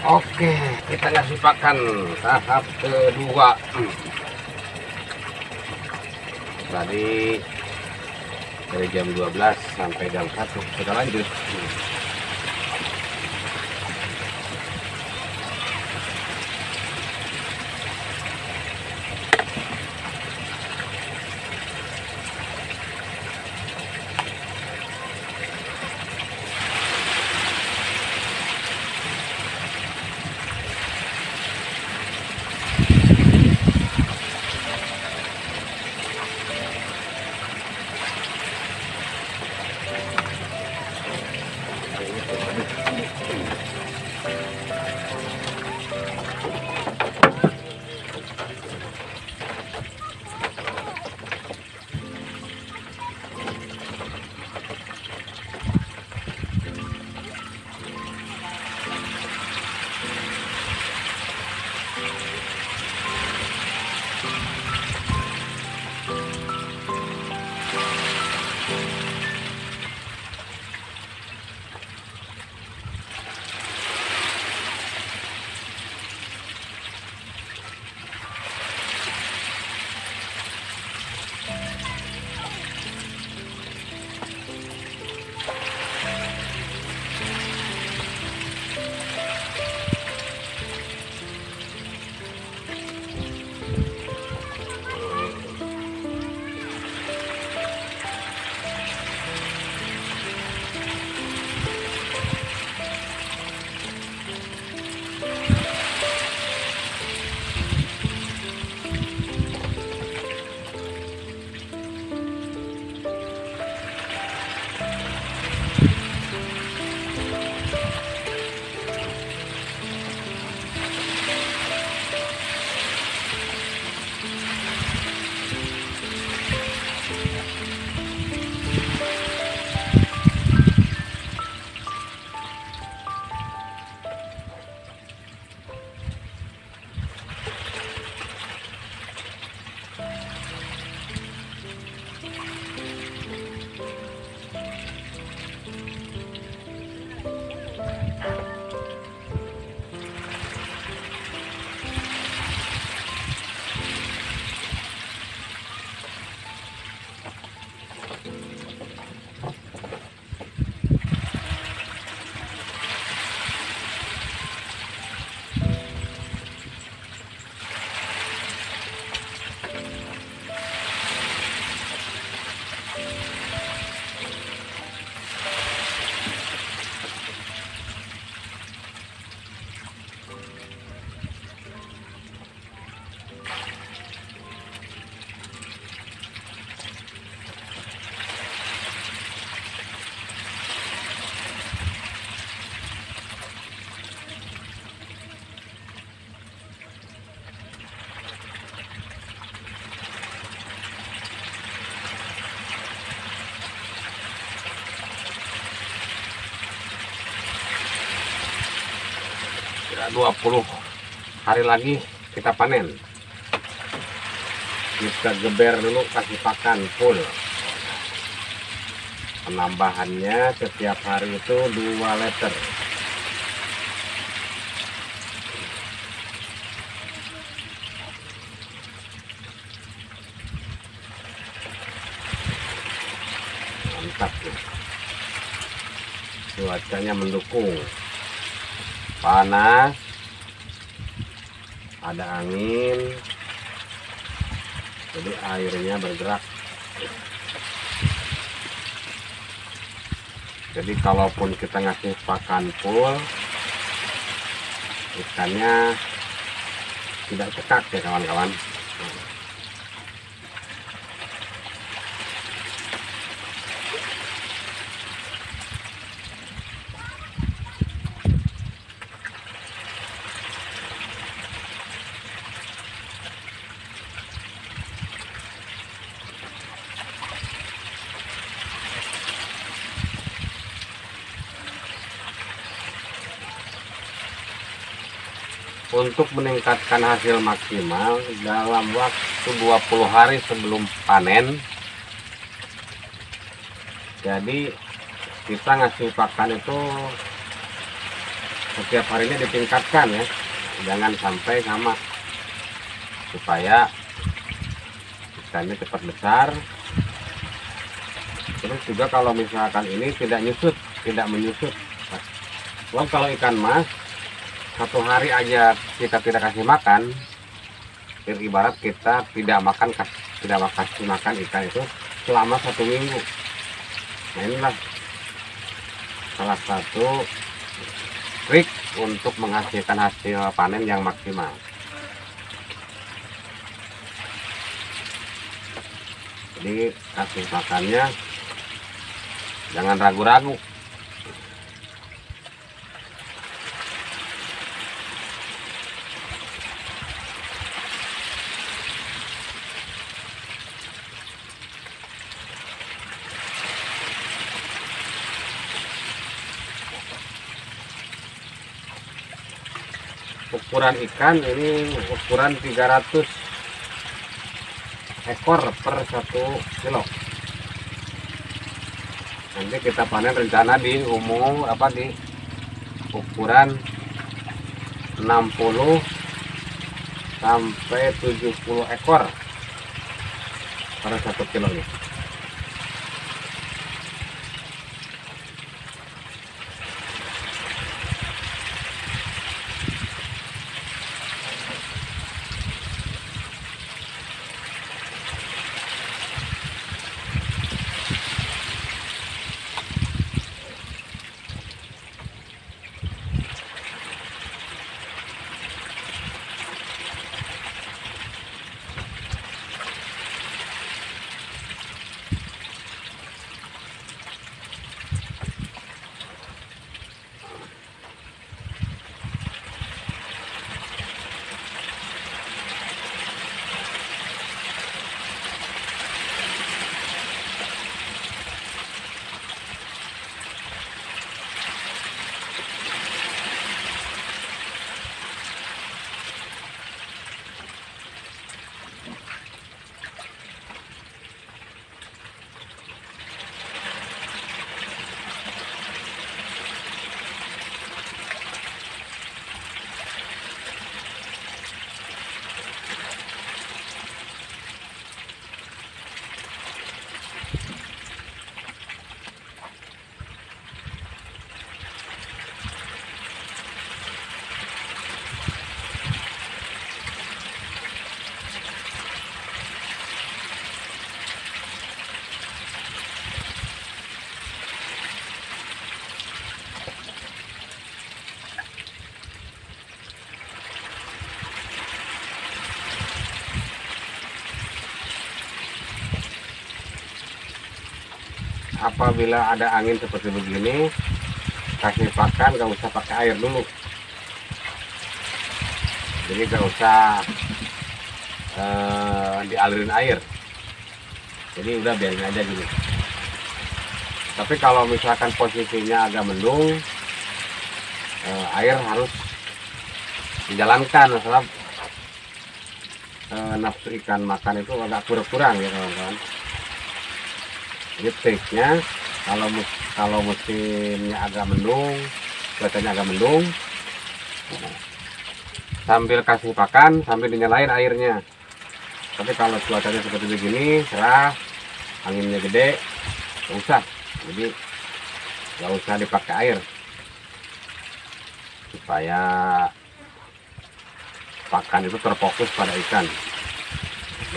Oke, kita ngasih pakan tahap kedua. Tadi dari jam 12 sampai jam 1 kita lanjut. Kira 20 hari lagi kita panen. Kita geber dulu, kasih pakan full. Penambahannya setiap hari itu 2 liter. Mantap ya. Cuacanya mendukung. Panas, ada angin, jadi airnya bergerak. Jadi kalaupun kita ngasih pakan full, ikannya tidak cekak ya kawan-kawan. Untuk meningkatkan hasil maksimal dalam waktu 20 hari sebelum panen, jadi kita ngasih pakan itu setiap harinya ditingkatkan ya, jangan sampai sama, supaya ikannya cepat besar. Terus juga kalau misalkan ini tidak menyusut. Nah, kalau ikan mas satu hari aja kita tidak kasih makan, ibarat kita tidak kasih makan ikan itu selama 1 minggu. Nah, inilah salah satu trik untuk menghasilkan hasil panen yang maksimal. Jadi kasih makannya jangan ragu-ragu. Ukuran ikan ini ukuran 300 ekor per 1 kilo. Nanti kita panen rencana di ukuran 60 sampai 70 ekor per 1 kilo nih. Apabila ada angin seperti begini, kasih pakan gak usah pakai air dulu. Jadi gak usah dialirin air. Jadi udah biarin aja gini. Tapi kalau misalkan posisinya agak mendung, air harus dijalankan, sebab nafsu ikan makan itu agak kurang ya kawan-kawan. Jadi triknya kalau musimnya agak mendung, cuacanya agak mendung, sambil kasih pakan sambil dinyalain airnya. Tapi kalau cuacanya seperti begini, cerah, anginnya gede, nggak usah. Jadi nggak usah dipakai air, supaya pakan itu terfokus pada ikan.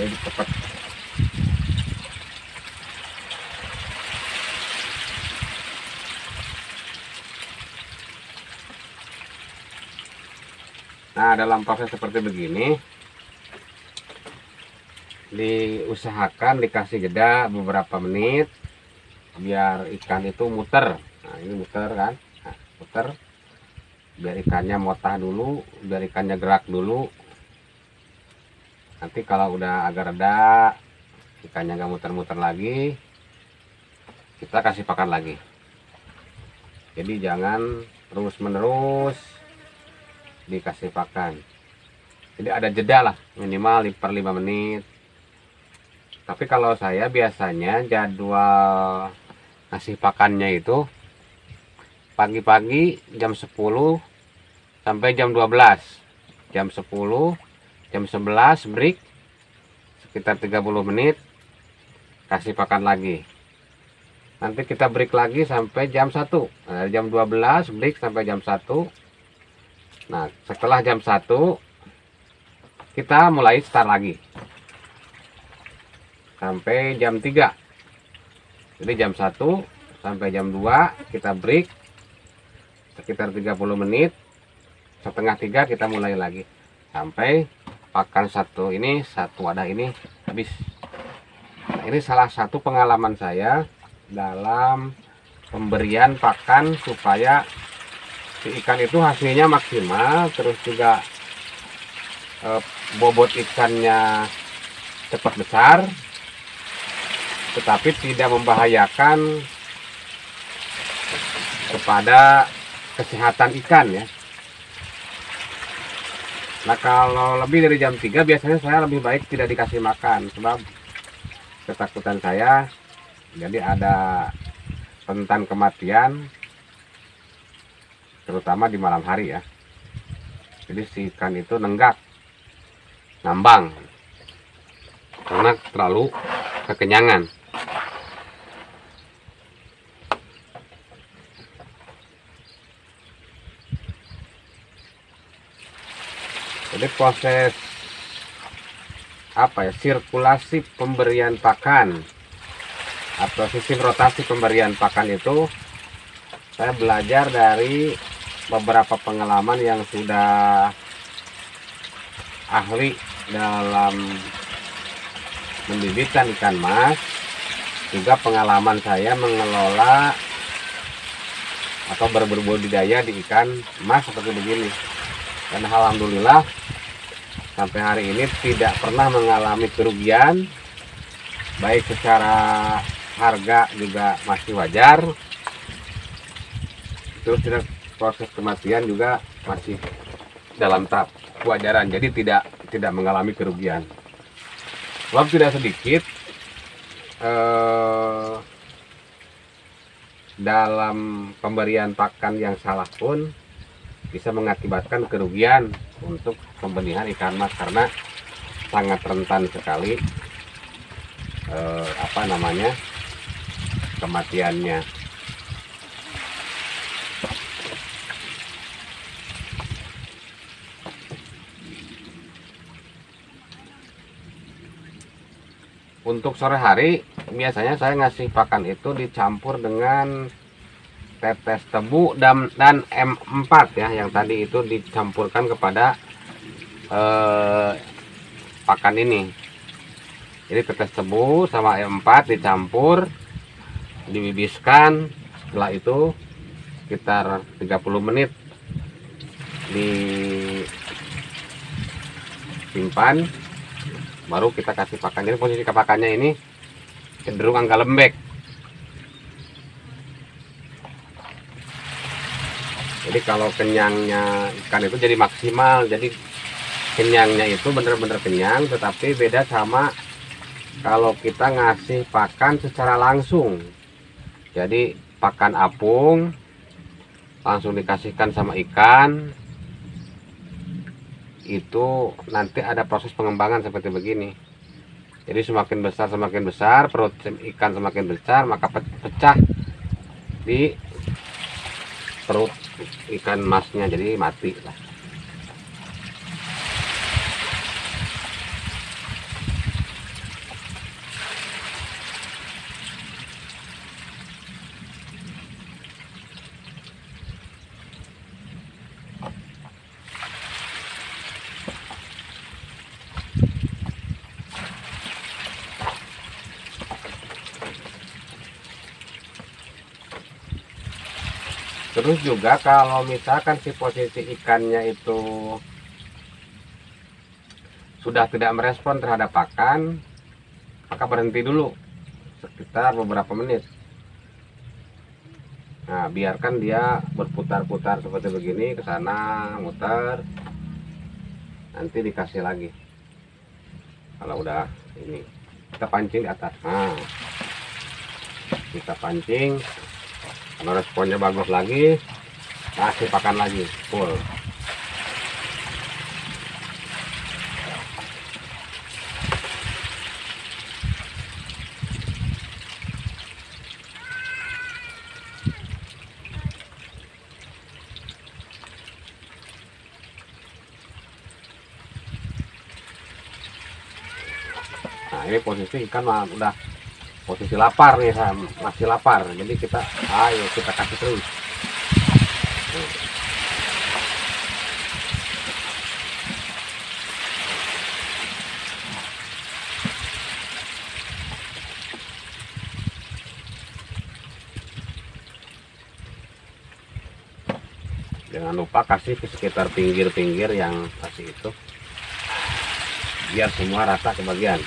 Jadi cepat. Nah, dalam proses seperti begini, diusahakan dikasih jeda beberapa menit biar ikan itu muter. Nah, ini muter kan, nah, muter biar ikannya motah dulu, biar ikannya gerak dulu. Nanti kalau udah agak reda, ikannya nggak muter-muter lagi, kita kasih pakan lagi. Jadi jangan terus-menerus dikasih pakan. Jadi ada jeda lah, minimal per 5 menit. Tapi kalau saya biasanya jadwal ngasih pakannya itu pagi-pagi jam 10 sampai jam 12. Jam 10, jam 11 break sekitar 30 menit, kasih pakan lagi. Nanti kita break lagi sampai jam 1. Nah, dari jam 12 break sampai jam 1. Nah, setelah jam 1 kita mulai start lagi sampai jam 3. Jadi jam 1 sampai jam 2 kita break sekitar 30 menit. Setengah 3 kita mulai lagi sampai pakan satu wadah ini habis. Nah, ini salah satu pengalaman saya dalam pemberian pakan supaya si ikan itu hasilnya maksimal, terus juga bobot ikannya cepat besar, tetapi tidak membahayakan kepada kesehatan ikan ya. Nah, kalau lebih dari jam 3 biasanya saya lebih baik tidak dikasih makan, sebab ketakutan saya jadi ada rentan kematian, terutama di malam hari ya. Jadi si ikan itu nenggak, ngambang karena terlalu kekenyangan. Jadi proses sirkulasi pemberian pakan atau sistem rotasi pemberian pakan itu saya belajar dari beberapa pengalaman yang sudah ahli dalam membibitkan ikan mas, juga pengalaman saya mengelola atau berbudidaya di ikan mas seperti begini. Dan alhamdulillah sampai hari ini tidak pernah mengalami kerugian, baik secara harga juga masih wajar, terus tidak proses kematian juga masih dalam tahap kewajaran, jadi tidak mengalami kerugian. Sebab tidak sedikit dalam pemberian pakan yang salah pun bisa mengakibatkan kerugian untuk pembenihan ikan mas, karena sangat rentan sekali kematiannya. Untuk sore hari biasanya saya ngasih pakan itu dicampur dengan tetes tebu dan M4 ya, yang tadi itu dicampurkan kepada pakan ini. Jadi tetes tebu sama M4 dicampur, dibibiskan, setelah itu sekitar 30 menit disimpan, baru kita kasih pakan. Jadi posisi pakannya ini cenderung agak lembek. Jadi kalau kenyangnya ikan itu jadi maksimal, jadi kenyangnya itu benar-benar kenyang, tetapi beda sama kalau kita ngasih pakan secara langsung. Jadi pakan apung langsung dikasihkan sama ikan, itu nanti ada proses pengembangan seperti begini. Jadi semakin besar perut ikan semakin besar, maka pecah di perut ikan masnya, jadi mati lah. Terus juga kalau misalkan si posisi ikannya itu sudah tidak merespon terhadap pakan, maka berhenti dulu sekitar beberapa menit. Nah, biarkan dia berputar-putar seperti begini, ke sana muter, nanti dikasih lagi. Kalau udah ini, kita pancing di atas. Nah, kita pancing. Kalau responnya bagus lagi, kasih pakan lagi full. ini posisi ikan mah udah posisi lapar nih, masih lapar, jadi kita ayo kita kasih terus. Jangan lupa kasih ke sekitar pinggir-pinggir yang kasih itu, biar semua rata kebagian.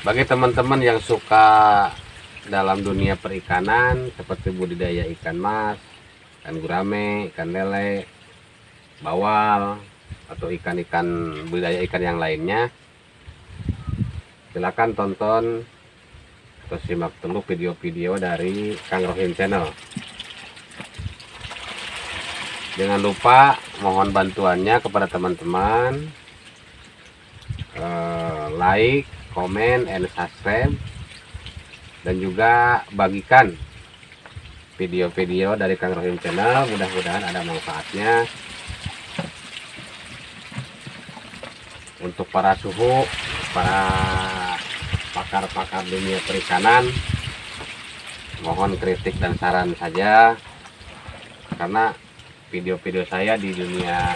Bagi teman-teman yang suka dalam dunia perikanan seperti budidaya ikan mas, ikan gurame, ikan lele, bawal, atau ikan-ikan budidaya ikan yang lainnya, silakan tonton atau simak dulu video-video dari Kang Rohim Channel. Jangan lupa mohon bantuannya kepada teman-teman, like, komen, and subscribe, dan juga bagikan video-video dari Kang Rohim Channel. Mudah-mudahan ada manfaatnya untuk para suhu, para pakar-pakar dunia perikanan. Mohon kritik dan saran saja, karena video-video saya di dunia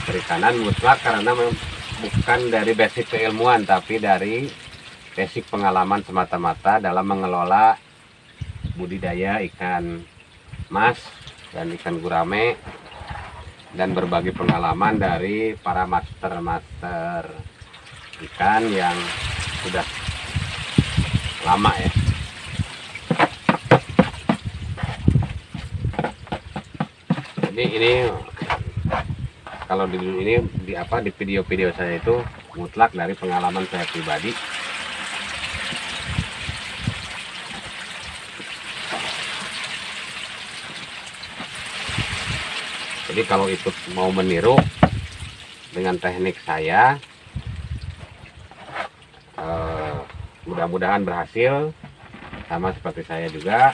perikanan mutlak karena bukan dari basic keilmuan, tapi dari basic pengalaman semata-mata dalam mengelola budidaya ikan mas dan ikan gurame, dan berbagi pengalaman dari para master-master ikan yang sudah lama ya. Jadi ini kalau di video-video saya itu mutlak dari pengalaman saya pribadi. Jadi kalau itu mau meniru dengan teknik saya, mudah-mudahan berhasil sama seperti saya juga.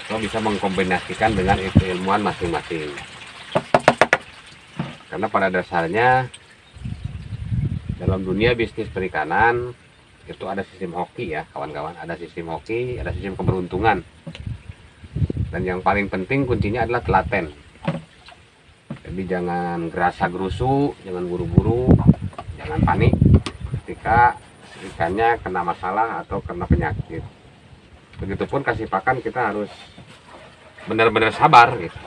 Lo bisa mengkombinasikan dengan ilmuwan masing-masing. Karena pada dasarnya dalam dunia bisnis perikanan itu ada sistem hoki ya kawan-kawan, ada sistem hoki, ada sistem keberuntungan, dan yang paling penting kuncinya adalah telaten. Jadi jangan gerasa gerusu, jangan buru-buru, jangan panik ketika ikannya kena masalah atau kena penyakit. Begitupun kasih pakan, kita harus benar-benar sabar gitu.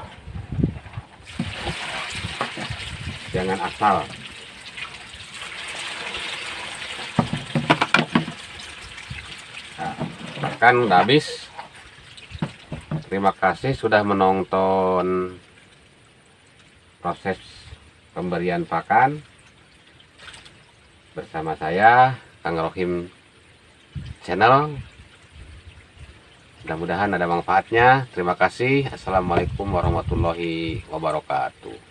Jangan asal. Nah, bahkan udah habis. Terima kasih sudah menonton proses pemberian pakan bersama saya Kang Rohim channel. Mudah-mudahan ada manfaatnya. Terima kasih. Assalamualaikum warahmatullahi wabarakatuh.